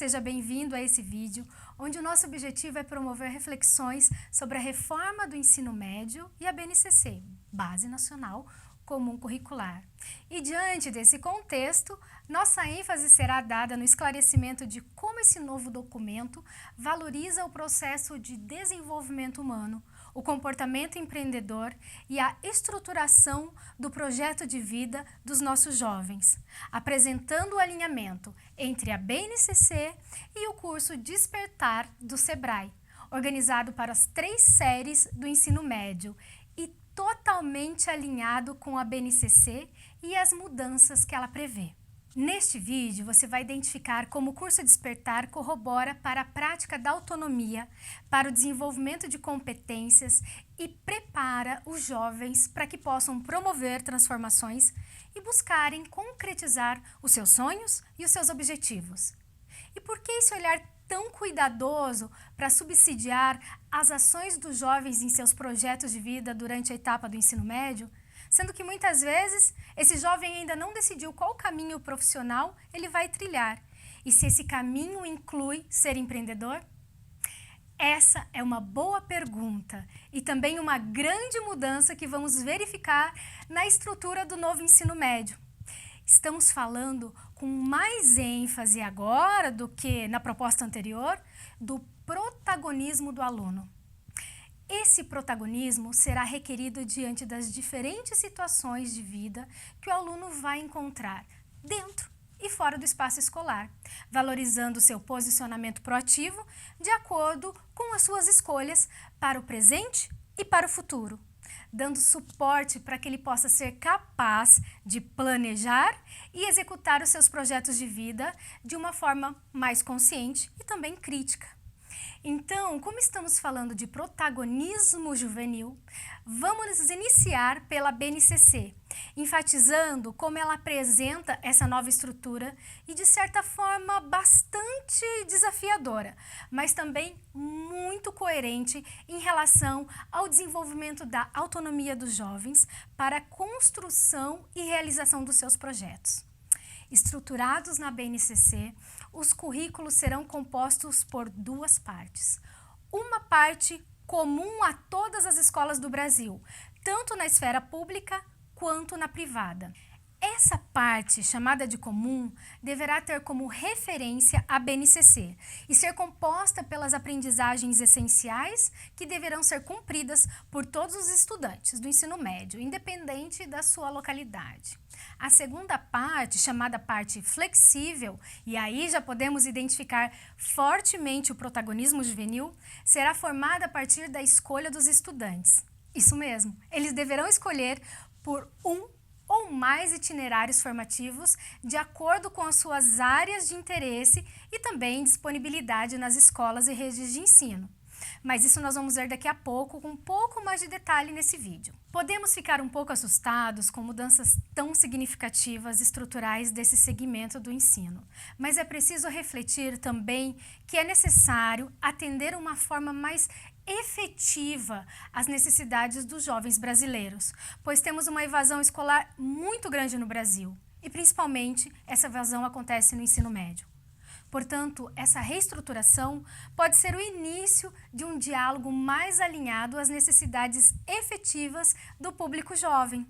seja bem-vindo a esse vídeo, onde o nosso objetivo é promover reflexões sobre a reforma do ensino médio e a BNCC, Base Nacional Comum Curricular. E diante desse contexto, nossa ênfase será dada no esclarecimento de como esse novo documento valoriza o processo de desenvolvimento humano, o comportamento empreendedor e a estruturação do projeto de vida dos nossos jovens, apresentando o alinhamento entre a BNCC e o curso Despertar do Sebrae, organizado para as 3 séries do ensino médio e totalmente alinhado com a BNCC e as mudanças que ela prevê. Neste vídeo, você vai identificar como o curso Despertar corrobora para a prática da autonomia, para o desenvolvimento de competências e prepara os jovens para que possam promover transformações e buscarem concretizar os seus sonhos e os seus objetivos. E por que esse olhar tão cuidadoso para subsidiar as ações dos jovens em seus projetos de vida durante a etapa do ensino médio? Sendo que muitas vezes esse jovem ainda não decidiu qual caminho profissional ele vai trilhar e se esse caminho inclui ser empreendedor? Essa é uma boa pergunta e também uma grande mudança que vamos verificar na estrutura do novo ensino médio. Estamos falando com mais ênfase agora do que na proposta anterior do protagonismo do aluno. Esse protagonismo será requerido diante das diferentes situações de vida que o aluno vai encontrar dentro e fora do espaço escolar, valorizando seu posicionamento proativo de acordo com as suas escolhas para o presente e para o futuro, dando suporte para que ele possa ser capaz de planejar e executar os seus projetos de vida de uma forma mais consciente e também crítica. Então, como estamos falando de protagonismo juvenil, vamos iniciar pela BNCC, enfatizando como ela apresenta essa nova estrutura e, de certa forma, bastante desafiadora, mas também muito coerente em relação ao desenvolvimento da autonomia dos jovens para a construção e realização dos seus projetos. Estruturados na BNCC, os currículos serão compostos por 2 partes. Uma parte comum a todas as escolas do Brasil, tanto na esfera pública quanto na privada. Essa parte, chamada de comum, deverá ter como referência a BNCC e ser composta pelas aprendizagens essenciais que deverão ser cumpridas por todos os estudantes do ensino médio, independente da sua localidade. A segunda parte, chamada parte flexível, e aí já podemos identificar fortemente o protagonismo juvenil, será formada a partir da escolha dos estudantes. Isso mesmo, eles deverão escolher por um ou mais itinerários formativos de acordo com as suas áreas de interesse e também disponibilidade nas escolas e redes de ensino. Mas isso nós vamos ver daqui a pouco com um pouco mais de detalhe nesse vídeo. Podemos ficar um pouco assustados com mudanças tão significativas e estruturais desse segmento do ensino, mas é preciso refletir também que é necessário atender uma forma mais efetiva às necessidades dos jovens brasileiros, pois temos uma evasão escolar muito grande no Brasil e principalmente essa evasão acontece no ensino médio. Portanto, essa reestruturação pode ser o início de um diálogo mais alinhado às necessidades efetivas do público jovem.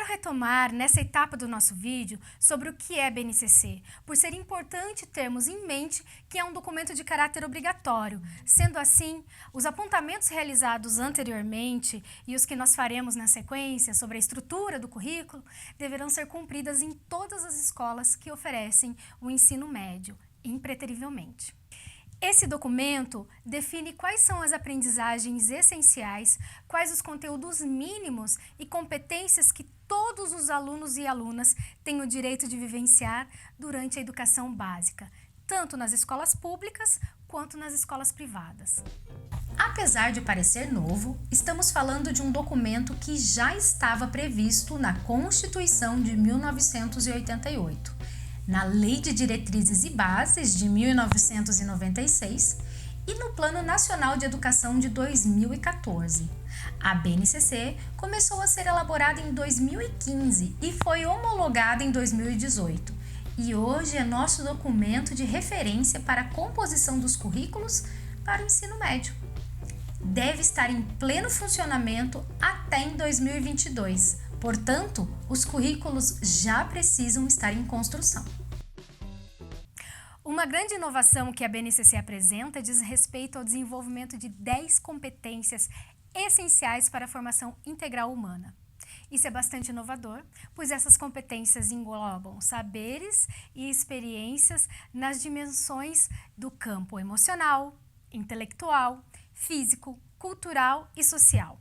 Retomar nessa etapa do nosso vídeo sobre o que é BNCC, por ser importante termos em mente que é um documento de caráter obrigatório. Sendo assim, os apontamentos realizados anteriormente e os que nós faremos na sequência sobre a estrutura do currículo deverão ser cumpridas em todas as escolas que oferecem o ensino médio, impreterivelmente. Esse documento define quais são as aprendizagens essenciais, quais os conteúdos mínimos e competências que todos os alunos e alunas têm o direito de vivenciar durante a educação básica, tanto nas escolas públicas quanto nas escolas privadas. Apesar de parecer novo, estamos falando de um documento que já estava previsto na Constituição de 1988. Na Lei de Diretrizes e Bases de 1996 e no Plano Nacional de Educação de 2014. A BNCC começou a ser elaborada em 2015 e foi homologada em 2018. E hoje é nosso documento de referência para a composição dos currículos para o ensino médio. Deve estar em pleno funcionamento até em 2022. Portanto, os currículos já precisam estar em construção. Uma grande inovação que a BNCC apresenta diz respeito ao desenvolvimento de 10 competências essenciais para a formação integral humana. Isso é bastante inovador, pois essas competências englobam saberes e experiências nas dimensões do campo emocional, intelectual, físico, cultural e social.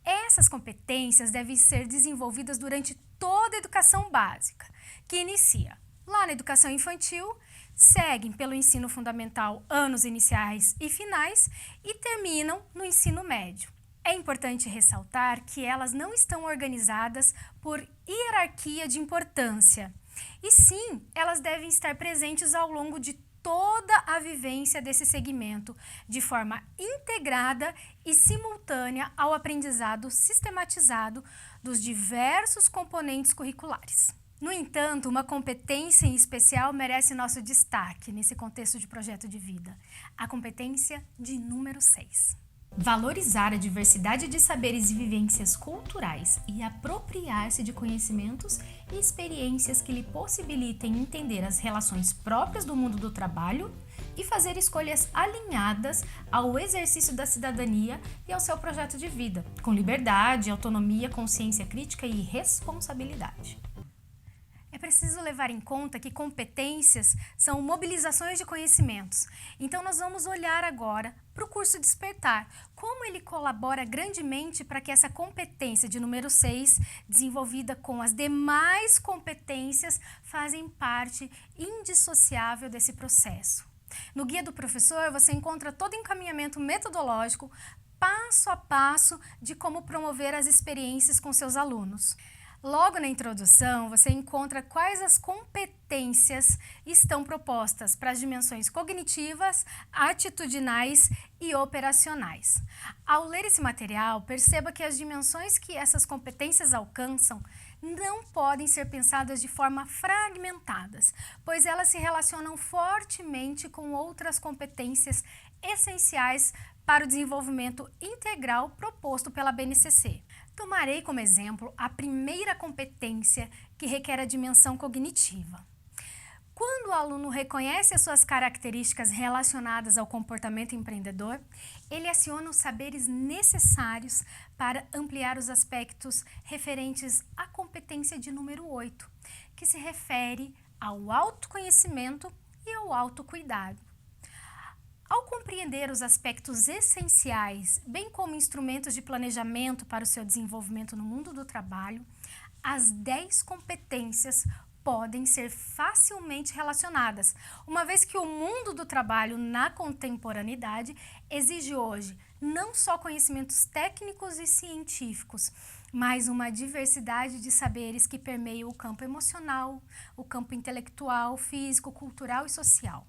Essas competências devem ser desenvolvidas durante toda a educação básica, que inicia lá na educação infantil, seguem pelo ensino fundamental, anos iniciais e finais, e terminam no ensino médio. É importante ressaltar que elas não estão organizadas por hierarquia de importância, e sim, elas devem estar presentes ao longo de toda a vivência desse segmento, de forma integrada e simultânea ao aprendizado sistematizado dos diversos componentes curriculares. No entanto, uma competência em especial merece nosso destaque nesse contexto de projeto de vida: a competência de número 6. Valorizar a diversidade de saberes e vivências culturais e apropriar-se de conhecimentos e experiências que lhe possibilitem entender as relações próprias do mundo do trabalho e fazer escolhas alinhadas ao exercício da cidadania e ao seu projeto de vida, com liberdade, autonomia, consciência crítica e responsabilidade. É preciso levar em conta que competências são mobilizações de conhecimentos. Então, nós vamos olhar agora para o curso Despertar, como ele colabora grandemente para que essa competência de número 6, desenvolvida com as demais competências, fazem parte indissociável desse processo. No guia do professor, você encontra todo o encaminhamento metodológico, passo a passo, de como promover as experiências com seus alunos. Logo na introdução, você encontra quais as competências estão propostas para as dimensões cognitivas, atitudinais e operacionais. Ao ler esse material, perceba que as dimensões que essas competências alcançam não podem ser pensadas de forma fragmentadas, pois elas se relacionam fortemente com outras competências essenciais para o desenvolvimento integral proposto pela BNCC. Tomarei como exemplo a primeira competência, que requer a dimensão cognitiva. Quando o aluno reconhece as suas características relacionadas ao comportamento empreendedor, ele aciona os saberes necessários para ampliar os aspectos referentes à competência de número 8, que se refere ao autoconhecimento e ao autocuidado. Ao compreender os aspectos essenciais, bem como instrumentos de planejamento para o seu desenvolvimento no mundo do trabalho, as 10 competências podem ser facilmente relacionadas, uma vez que o mundo do trabalho na contemporaneidade exige hoje não só conhecimentos técnicos e científicos, mas uma diversidade de saberes que permeiam o campo emocional, o campo intelectual, físico, cultural e social.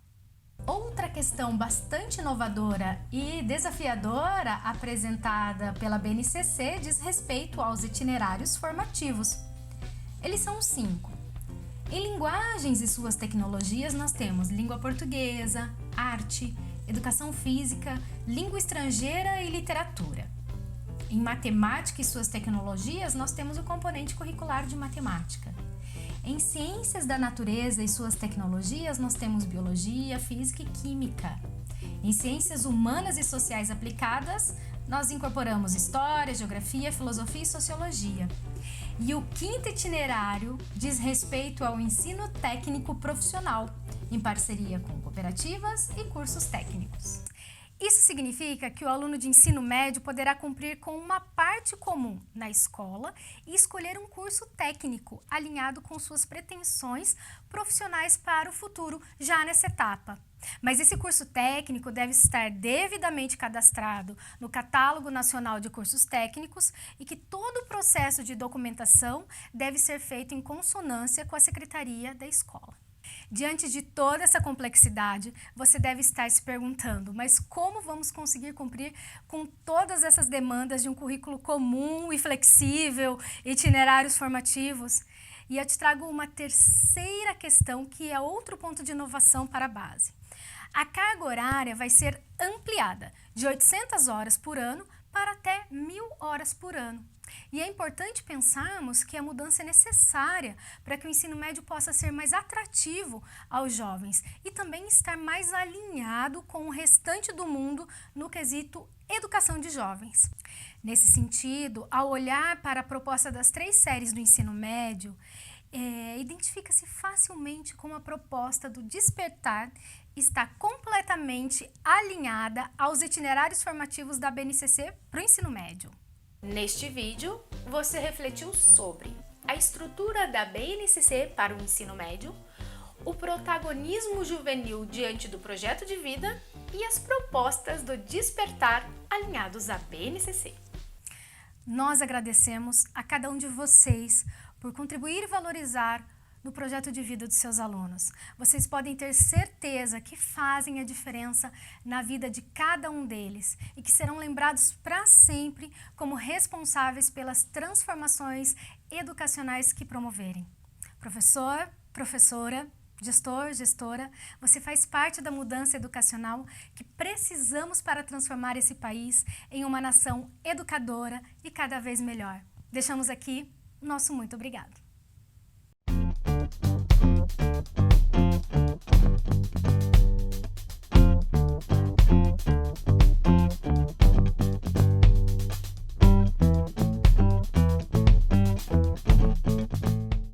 Outra questão bastante inovadora e desafiadora apresentada pela BNCC diz respeito aos itinerários formativos. Eles são 5. Em linguagens e suas tecnologias, nós temos língua portuguesa, arte, educação física, língua estrangeira e literatura. Em matemática e suas tecnologias, nós temos o componente curricular de matemática. Em ciências da natureza e suas tecnologias, nós temos biologia, física e química. Em ciências humanas e sociais aplicadas, nós incorporamos história, geografia, filosofia e sociologia. E o 5º itinerário diz respeito ao ensino técnico profissional, em parceria com cooperativas e cursos técnicos. Isso significa que o aluno de ensino médio poderá cumprir com uma parte comum na escola e escolher um curso técnico alinhado com suas pretensões profissionais para o futuro, já nessa etapa. Mas esse curso técnico deve estar devidamente cadastrado no Catálogo Nacional de Cursos Técnicos e que todo o processo de documentação deve ser feito em consonância com a Secretaria da Escola. Diante de toda essa complexidade, você deve estar se perguntando, mas como vamos conseguir cumprir com todas essas demandas de um currículo comum e flexível, itinerários formativos? E eu te trago uma terceira questão, que é outro ponto de inovação para a base. A carga horária vai ser ampliada de 800 horas por ano para até 1.000 horas por ano. E é importante pensarmos que a mudança é necessária para que o ensino médio possa ser mais atrativo aos jovens e também estar mais alinhado com o restante do mundo no quesito educação de jovens. Nesse sentido, ao olhar para a proposta das 3 séries do ensino médio, identifica-se facilmente como a proposta do Despertar está completamente alinhada aos itinerários formativos da BNCC para o ensino médio. Neste vídeo, você refletiu sobre a estrutura da BNCC para o ensino médio, o protagonismo juvenil diante do projeto de vida e as propostas do Despertar alinhados à BNCC. Nós agradecemos a cada um de vocês por contribuir e valorizar no projeto de vida dos seus alunos. Vocês podem ter certeza que fazem a diferença na vida de cada um deles e que serão lembrados para sempre como responsáveis pelas transformações educacionais que promoverem. Professor, professora, gestor, gestora, você faz parte da mudança educacional que precisamos para transformar esse país em uma nação educadora e cada vez melhor. Deixamos aqui nosso muito obrigado.